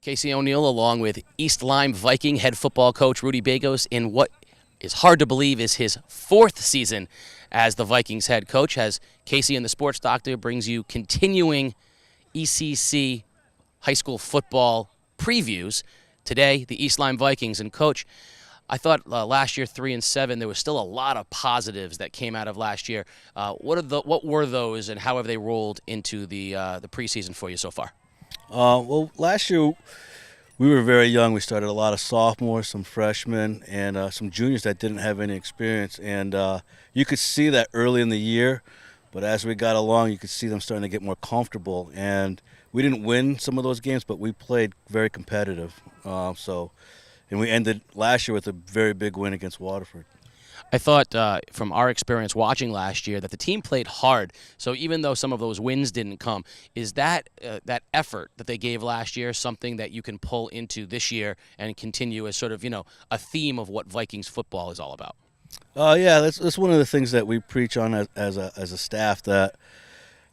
Casey O'Neill along with East Lyme Viking head football coach Rudy Bagos in what is hard to believe is his fourth season as the Vikings head coach. As Casey and the Sports Doctor brings you continuing ECC high school football previews. Today, the East Lyme Vikings. And Coach, I thought last year 3-7, there was still a lot of positives that came out of last year. What were those, and how have they rolled into the preseason for you so far? Well, last year we were very young. We started a lot of sophomores, some freshmen, and some juniors that didn't have any experience. And you could see that early in the year, but as we got along, you could see them starting to get more comfortable. And we didn't win some of those games, but we played very competitive. And we ended last year with a very big win against Waterford. I thought from our experience watching last year that the team played hard. So even though some of those wins didn't come, is that effort that they gave last year something that you can pull into this year and continue as sort of, a theme of what Vikings football is all about? Yeah, that's one of the things that we preach on as a staff, that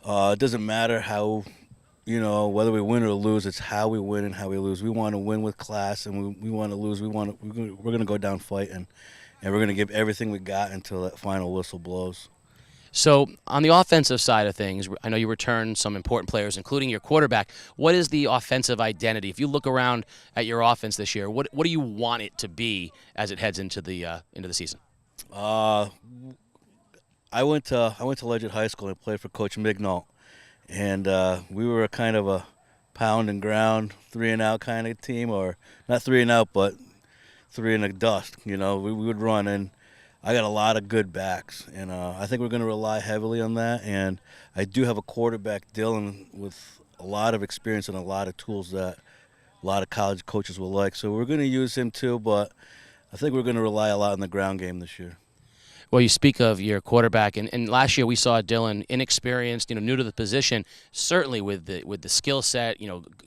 it doesn't matter how, whether we win or lose, it's how we win and how we lose. We want to win with class, and we want to lose. We're going to go down fighting. And we're going to give everything we got until that final whistle blows. So on the offensive side of things, I know you returned some important players, including your quarterback. What is the offensive identity? If you look around at your offense this year, what do you want it to be as it heads into the season? I went to Lyme High School and played for Coach Mignalt, and we were a kind of a pound and ground, 3-and-out kind of team, or not 3-and-out, but 3 in the dust. We would run, and I got a lot of good backs, and I think we're going to rely heavily on that. And I do have a quarterback, Dylan, with a lot of experience and a lot of tools that a lot of college coaches will like. So we're going to use him too, but I think we're going to rely a lot on the ground game this year. Well, you speak of your quarterback, and last year we saw Dylan inexperienced, new to the position, certainly with the skill set,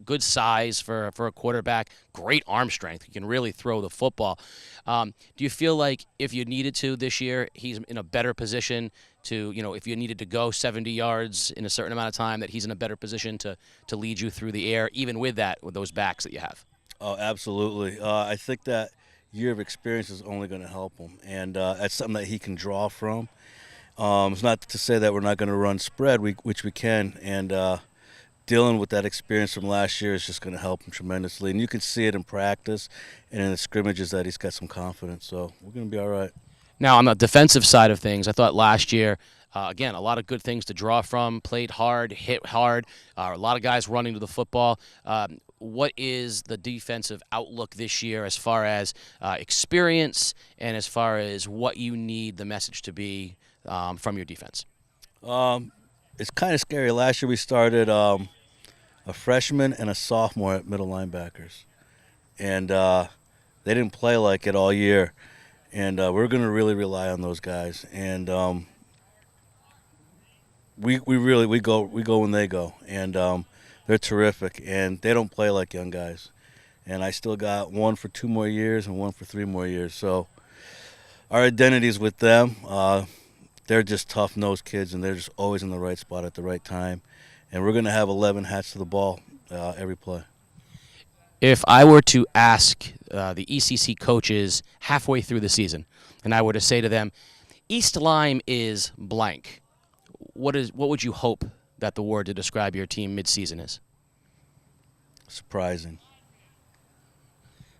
good size for a quarterback, great arm strength. He can really throw the football. Do you feel like if you needed to this year, he's in a better position to, if you needed to go 70 yards in a certain amount of time, that he's in a better position to lead you through the air, even with those backs that you have? Oh, absolutely. I think that year of experience is only going to help him, and that's something that he can draw from. It's not to say that we're not going to run spread, which we can, and Dylan, with that experience from last year, is just going to help him tremendously. And you can see it in practice and in the scrimmages that he's got some confidence, so we're going to be all right. Now, on the defensive side of things, I thought last year, again, a lot of good things to draw from, played hard, hit hard, a lot of guys running to the football. What is the defensive outlook this year as far as experience and as far as what you need the message to be from your defense? It's kind of scary. Last year we started a freshman and a sophomore at middle linebackers, and they didn't play like it all year. And we're going to really rely on those guys. And we go when they go, and they're terrific, and they don't play like young guys. And I still got one for 2 more years and one for 3 more years. So our identity's with them. They're just tough-nosed kids, and they're just always in the right spot at the right time. And we're going to have 11 hats to the ball every play. If I were to ask the ECC coaches halfway through the season, and I were to say to them, East Lyme is blank, what would you hope that the word to describe your team mid-season is? Surprising.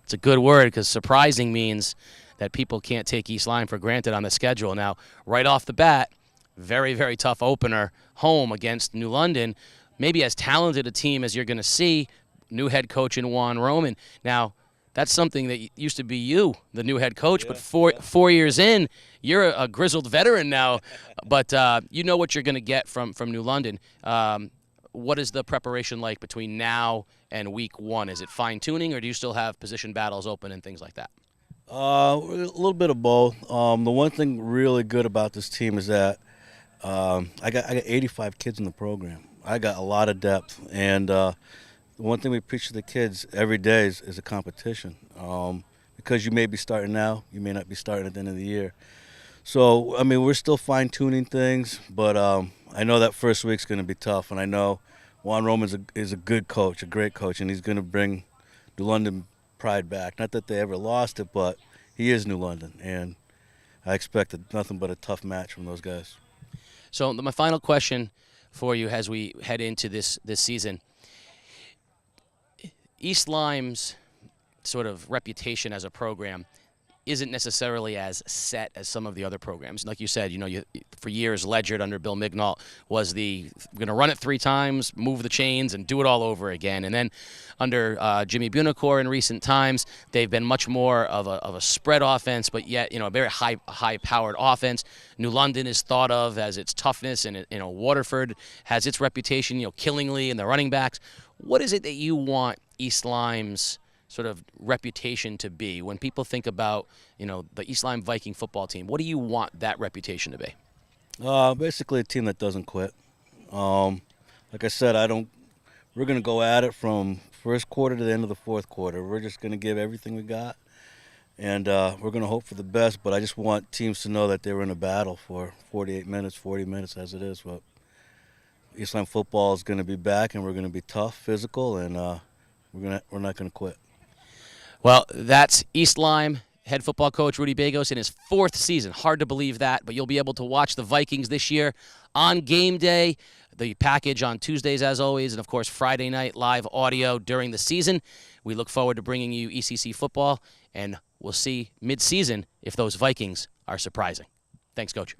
It's a good word, because surprising means that people can't take East Lyme for granted on the schedule. Now, right off the bat, very, very tough opener home against New London. Maybe as talented a team as you're going to see, new head coach in Juan Roman. Now, that's something that used to be you, the new head coach, yeah, but four years in, you're a grizzled veteran now. But you know what you're going to get from New London. What is the preparation like between now and week 1? Is it fine-tuning, or do you still have position battles open and things like that? A little bit of both. The one thing really good about this team is that I got 85 kids in the program. I got a lot of depth, and the one thing we preach to the kids every day is a competition. Because you may be starting now, you may not be starting at the end of the year. So, I mean, we're still fine-tuning things, but I know that first week's going to be tough, and I know Juan Roman is a good coach, a great coach, and he's going to bring New London pride back. Not that they ever lost it, but he is New London, and I expected nothing but a tough match from those guys. So my final question for you as we head into this season, East Lyme's sort of reputation as a program isn't necessarily as set as some of the other programs. Like you said, for years, Ledyard under Bill Mignault was we're going to run it 3 times, move the chains, and do it all over again. And then under Jimmy Bunicor in recent times, they've been much more of a spread offense, but yet, a very high-powered offense. New London is thought of as its toughness, and Waterford has its reputation, Killingly and the running backs. What is it that you want East Lyme's sort of reputation to be when people think about the East Lyme Viking football team? What do you want that reputation to be? Basically a team that doesn't quit. Like I said, we're going to go at it from first quarter to the end of the fourth quarter. We're just going to give everything we got, and we're going to hope for the best, but I just want teams to know that they were in a battle for 48 minutes, 40 minutes as it is. But East Lyme football is going to be back, and we're going to be tough, physical, and we're not going to quit. Well, that's East Lyme head football coach Rudy Bagos in his 4th season. Hard to believe that, but you'll be able to watch the Vikings this year on game day, the package on Tuesdays as always, and of course Friday night live audio during the season. We look forward to bringing you ECC football, and we'll see mid-season if those Vikings are surprising. Thanks, Coach.